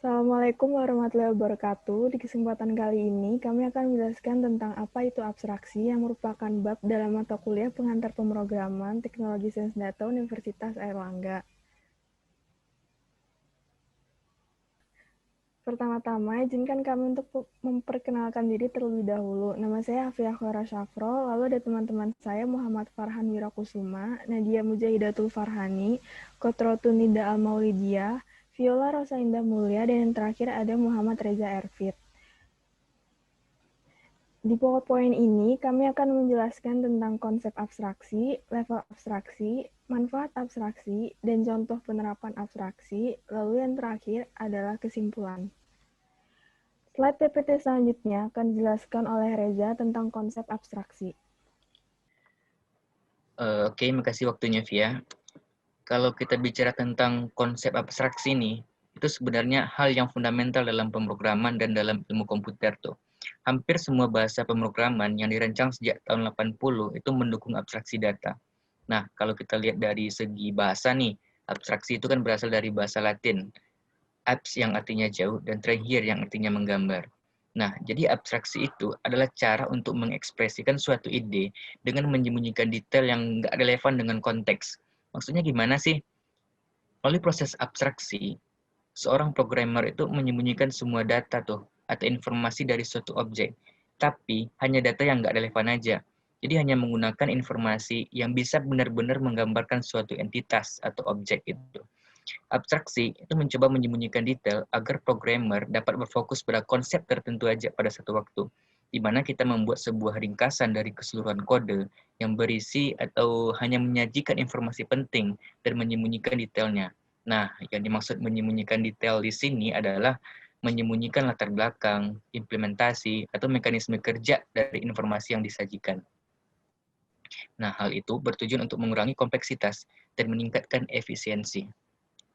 Assalamualaikum warahmatullahi wabarakatuh. Di kesempatan kali ini, kami akan menjelaskan tentang apa itu abstraksi yang merupakan bab dalam mata kuliah pengantar pemrograman Teknologi Sains Data Universitas Airlangga. Pertama-tama, izinkan kami untuk memperkenalkan diri terlebih dahulu. Nama saya Hafiyah Khora Syafro, lalu ada teman-teman saya Muhammad Farhan Wirakusuma, Nadia Mujahidatul Farhani, Kotrotun Nida Al-Maulidiyah, Viola Rosa Indah Mulia, dan yang terakhir ada Muhammad Reza Erfit. Di PowerPoint ini, kami akan menjelaskan tentang konsep abstraksi, level abstraksi, manfaat abstraksi, dan contoh penerapan abstraksi, lalu yang terakhir adalah kesimpulan. Slide PPT selanjutnya akan dijelaskan oleh Reza tentang konsep abstraksi. Oke, makasih waktunya, Via. Kalau kita bicara tentang konsep abstraksi ini, itu sebenarnya hal yang fundamental dalam pemrograman dan dalam ilmu komputer tuh. Hampir semua bahasa pemrograman yang dirancang sejak tahun 80 itu mendukung abstraksi data. Nah, kalau kita lihat dari segi bahasa nih, abstraksi itu kan berasal dari bahasa Latin, abs yang artinya jauh dan trahir yang artinya menggambar. Nah, jadi abstraksi itu adalah cara untuk mengekspresikan suatu ide dengan menyembunyikan detail yang nggak relevan dengan konteks. Maksudnya gimana sih? Melalui proses abstraksi, seorang programmer itu menyembunyikan semua data tuh, atau informasi dari suatu objek. Tapi, hanya data yang nggak relevan aja. Jadi hanya menggunakan informasi yang bisa benar-benar menggambarkan suatu entitas atau objek itu. Abstraksi itu mencoba menyembunyikan detail agar programmer dapat berfokus pada konsep tertentu aja pada satu waktu, di mana kita membuat sebuah ringkasan dari keseluruhan kode yang berisi atau hanya menyajikan informasi penting dan menyembunyikan detailnya. Nah, yang dimaksud menyembunyikan detail di sini adalah menyembunyikan latar belakang, implementasi, atau mekanisme kerja dari informasi yang disajikan. Nah, hal itu bertujuan untuk mengurangi kompleksitas dan meningkatkan efisiensi.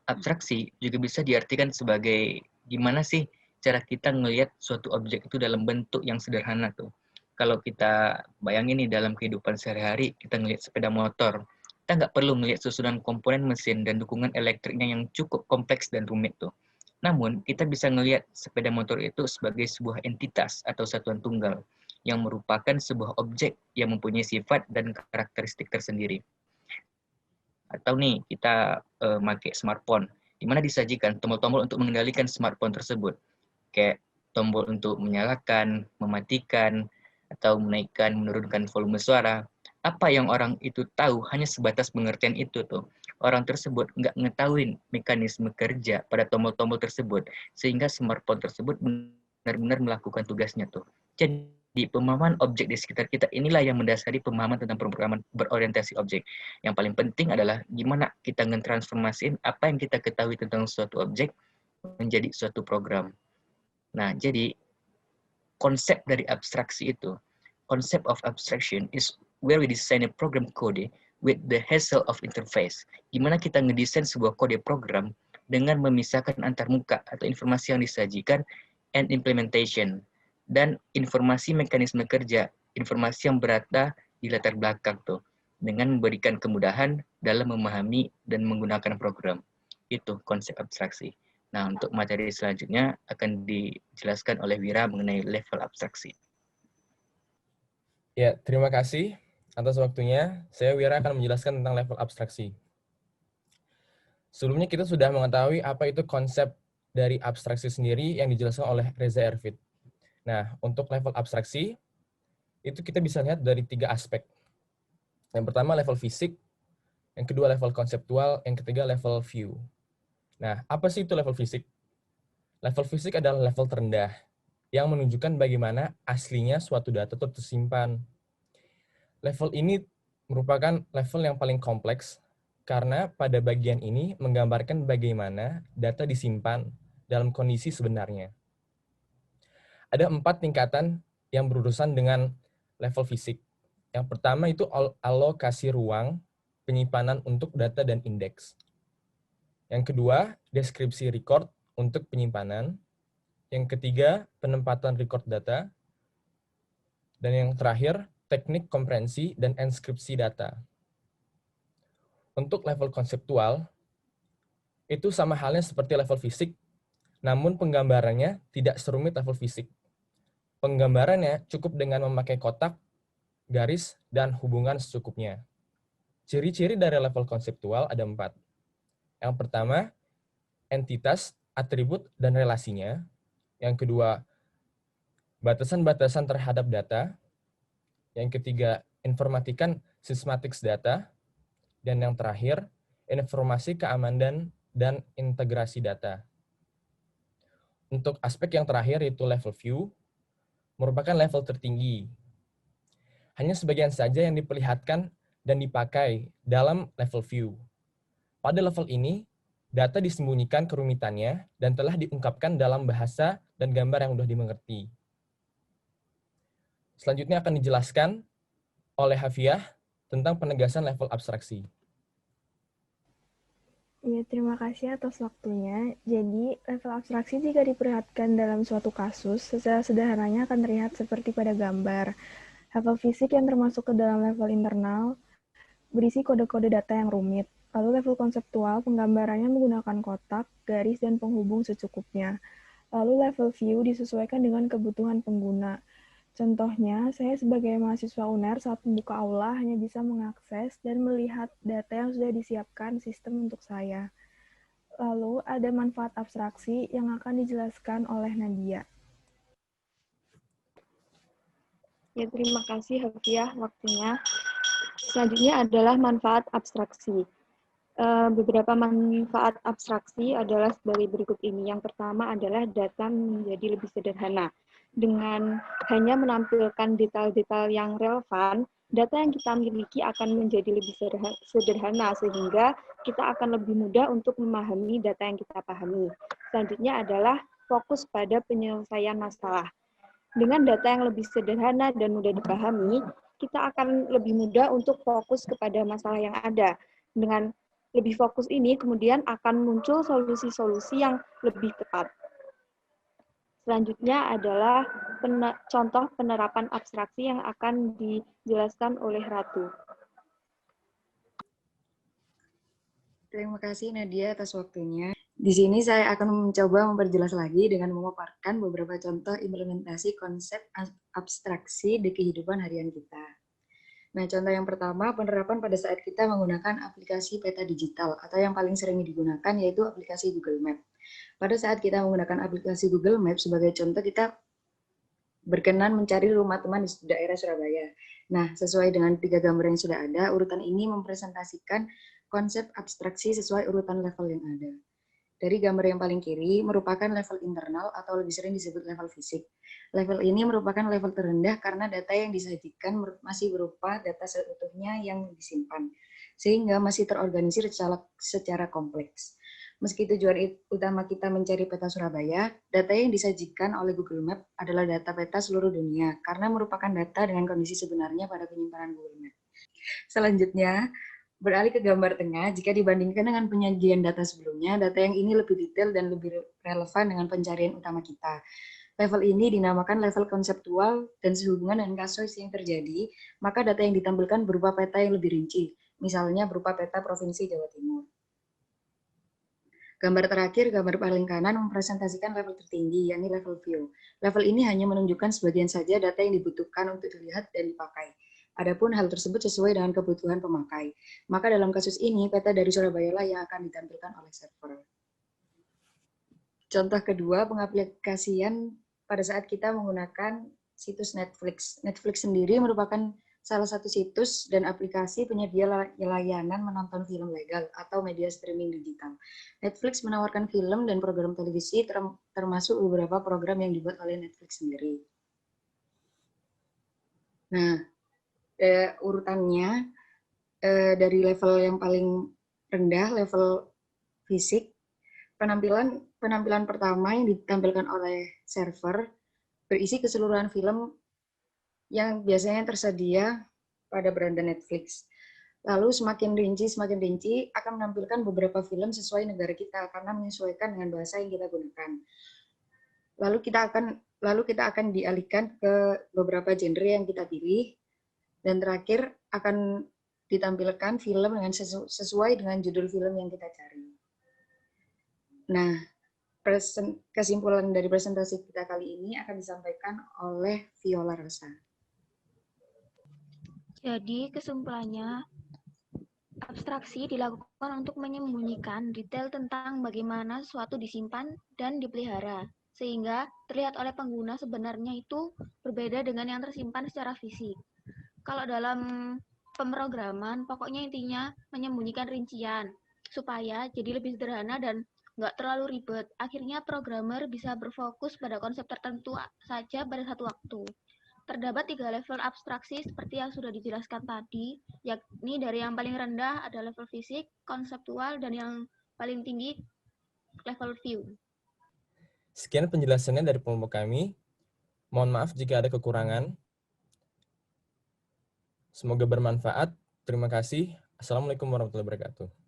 Abstraksi juga bisa diartikan sebagai gimana sih cara kita ngelihat suatu objek itu dalam bentuk yang sederhana tuh. Kalau kita bayangin nih dalam kehidupan sehari-hari, kita ngelihat sepeda motor, kita nggak perlu ngelihat susunan komponen mesin dan dukungan elektriknya yang cukup kompleks dan rumit tuh. Namun, kita bisa ngelihat sepeda motor itu sebagai sebuah entitas atau satuan tunggal yang merupakan sebuah objek yang mempunyai sifat dan karakteristik tersendiri. Atau nih kita pakai smartphone, di mana disajikan tombol-tombol untuk mengendalikan smartphone tersebut, kayak tombol untuk menyalakan, mematikan, atau menaikkan, menurunkan volume suara. Apa yang orang itu tahu hanya sebatas pengertian itu tuh. Orang tersebut nggak ngetahuin mekanisme kerja pada tombol-tombol tersebut, sehingga smartphone tersebut benar-benar melakukan tugasnya tuh. Jadi pemahaman objek di sekitar kita inilah yang mendasari pemahaman tentang pemrograman berorientasi objek. Yang paling penting adalah gimana kita ngetransformasiin apa yang kita ketahui tentang suatu objek menjadi suatu program. Nah, jadi konsep dari abstraksi itu, konsep of abstraction is where we design a program code with the hassle of interface. Gimana kita ngedesain sebuah kode program dengan memisahkan antar muka atau informasi yang disajikan and implementation dan informasi mekanisme kerja, informasi yang berada di latar belakang tuh, dengan memberikan kemudahan dalam memahami dan menggunakan program. Itu konsep abstraksi. Nah, untuk materi selanjutnya akan dijelaskan oleh Wira mengenai level abstraksi. Ya, terima kasih atas waktunya. Saya Wira akan menjelaskan tentang level abstraksi. Sebelumnya kita sudah mengetahui apa itu konsep dari abstraksi sendiri yang dijelaskan oleh Reza Erfit. Nah, untuk level abstraksi, itu kita bisa lihat dari 3 aspek. Yang pertama level fisik, yang kedua level konseptual, yang ketiga level view. Nah, apa sih itu level fisik? Level fisik adalah level terendah, yang menunjukkan bagaimana aslinya suatu data itu tersimpan. Level ini merupakan level yang paling kompleks, karena pada bagian ini menggambarkan bagaimana data disimpan dalam kondisi sebenarnya. Ada 4 tingkatan yang berurusan dengan level fisik. Yang pertama itu alokasi ruang, penyimpanan untuk data dan indeks. Yang kedua, deskripsi record untuk penyimpanan. Yang ketiga, penempatan record data. Dan yang terakhir, teknik komprehensi dan enskripsi data. Untuk level konseptual, itu sama halnya seperti level fisik, Namun penggambarannya tidak serumit level fisik. Penggambarannya cukup dengan memakai kotak, garis, dan hubungan secukupnya. Ciri-ciri dari level konseptual ada 4. Yang pertama, entitas, atribut, dan relasinya. Yang kedua, batasan-batasan terhadap data. Yang ketiga, informatikan systematics data. Dan yang terakhir, informasi keamanan dan integrasi data. Untuk aspek yang terakhir, yaitu level view, merupakan level tertinggi. Hanya sebagian saja yang diperlihatkan dan dipakai dalam level view. Pada level ini, data disembunyikan kerumitannya dan telah diungkapkan dalam bahasa dan gambar yang mudah dimengerti. Selanjutnya akan dijelaskan oleh Hafiah tentang penegasan level abstraksi. Ya, terima kasih atas waktunya. Jadi, level abstraksi jika diperlihatkan dalam suatu kasus, secara sederhananya akan terlihat seperti pada gambar. Level fisik yang termasuk ke dalam level internal berisi kode-kode data yang rumit. Lalu level konseptual, penggambarannya menggunakan kotak, garis, dan penghubung secukupnya. Lalu level view disesuaikan dengan kebutuhan pengguna. Contohnya, saya sebagai mahasiswa UNER saat membuka aula hanya bisa mengakses dan melihat data yang sudah disiapkan sistem untuk saya. Lalu ada manfaat abstraksi yang akan dijelaskan oleh Nadia. Ya, terima kasih Hafiah waktunya. Selanjutnya adalah manfaat abstraksi. Beberapa manfaat abstraksi adalah sebagai berikut ini. Yang pertama adalah data menjadi lebih sederhana. Dengan hanya menampilkan detail-detail yang relevan, data yang kita miliki akan menjadi lebih sederhana, sehingga kita akan lebih mudah untuk memahami data yang kita pahami. Selanjutnya adalah fokus pada penyelesaian masalah. Dengan data yang lebih sederhana dan mudah dipahami, kita akan lebih mudah untuk fokus kepada masalah yang ada. Dengan lebih fokus ini, kemudian akan muncul solusi-solusi yang lebih tepat. Selanjutnya adalah contoh penerapan abstraksi yang akan dijelaskan oleh Ratu. Terima kasih Nadia atas waktunya. Di sini saya akan mencoba memperjelas lagi dengan memaparkan beberapa contoh implementasi konsep abstraksi di kehidupan harian kita. Nah, contoh yang pertama, penerapan pada saat kita menggunakan aplikasi peta digital, atau yang paling sering digunakan yaitu aplikasi Google Map. Pada saat kita menggunakan aplikasi Google Map, sebagai contoh kita berkenan mencari rumah teman di daerah Surabaya. Nah, sesuai dengan 3 gambar yang sudah ada, urutan ini mempresentasikan konsep abstraksi sesuai urutan level yang ada. Dari gambar yang paling kiri merupakan level internal atau lebih sering disebut level fisik. Level ini merupakan level terendah karena data yang disajikan masih berupa data seutuhnya yang disimpan, sehingga masih terorganisir secara kompleks. Meski tujuan utama kita mencari peta Surabaya, data yang disajikan oleh Google Map adalah data peta seluruh dunia, karena merupakan data dengan kondisi sebenarnya pada penyimpanan Google Map. Selanjutnya, beralih ke gambar tengah, jika dibandingkan dengan penyajian data sebelumnya, data yang ini lebih detail dan lebih relevan dengan pencarian utama kita. Level ini dinamakan level konseptual dan sehubungan dengan kasus yang terjadi, maka data yang ditampilkan berupa peta yang lebih rinci, misalnya berupa peta Provinsi Jawa Timur. Gambar terakhir, gambar paling kanan mempresentasikan level tertinggi, yakni level view. Level ini hanya menunjukkan sebagian saja data yang dibutuhkan untuk dilihat dan dipakai. Adapun hal tersebut sesuai dengan kebutuhan pemakai. Maka dalam kasus ini, peta dari Surabaya lah yang akan ditampilkan oleh server. Contoh kedua, pengaplikasian pada saat kita menggunakan situs Netflix. Netflix sendiri merupakan salah satu situs dan aplikasi penyedia layanan menonton film legal atau media streaming digital. Netflix menawarkan film dan program televisi termasuk beberapa program yang dibuat oleh Netflix sendiri. Nah, urutannya dari level yang paling rendah, level fisik, penampilan pertama yang ditampilkan oleh server berisi keseluruhan film yang biasanya tersedia pada beranda Netflix. Lalu semakin rinci akan menampilkan beberapa film sesuai negara kita karena menyesuaikan dengan bahasa yang kita gunakan. Lalu kita akan dialihkan ke beberapa genre yang kita pilih, dan terakhir akan ditampilkan film dengan sesuai dengan judul film yang kita cari. Nah, kesimpulan dari presentasi kita kali ini akan disampaikan oleh Viola Rosa. Jadi kesimpulannya, abstraksi dilakukan untuk menyembunyikan detail tentang bagaimana sesuatu disimpan dan dipelihara, sehingga terlihat oleh pengguna sebenarnya itu berbeda dengan yang tersimpan secara fisik. Kalau dalam pemrograman, pokoknya intinya menyembunyikan rincian, supaya jadi lebih sederhana dan nggak terlalu ribet. Akhirnya programmer bisa berfokus pada konsep tertentu saja pada satu waktu. Terdapat 3 level abstraksi seperti yang sudah dijelaskan tadi, yakni dari yang paling rendah ada level fisik, konseptual, dan yang paling tinggi level view. Sekian penjelasannya dari kelompok kami. Mohon maaf jika ada kekurangan. Semoga bermanfaat. Terima kasih. Assalamualaikum warahmatullahi wabarakatuh.